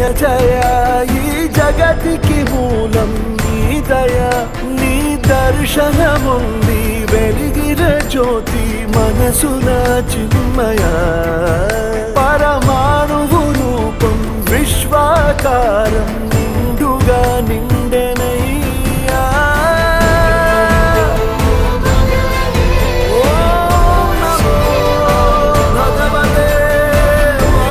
జయ జయ ఈ జగతికి మూలం నీ దయ నీ దర్శనముంది వెలిగిన జ్యోతి మనసున చిన్మయ పరమాణువు రూపం విశ్వాకార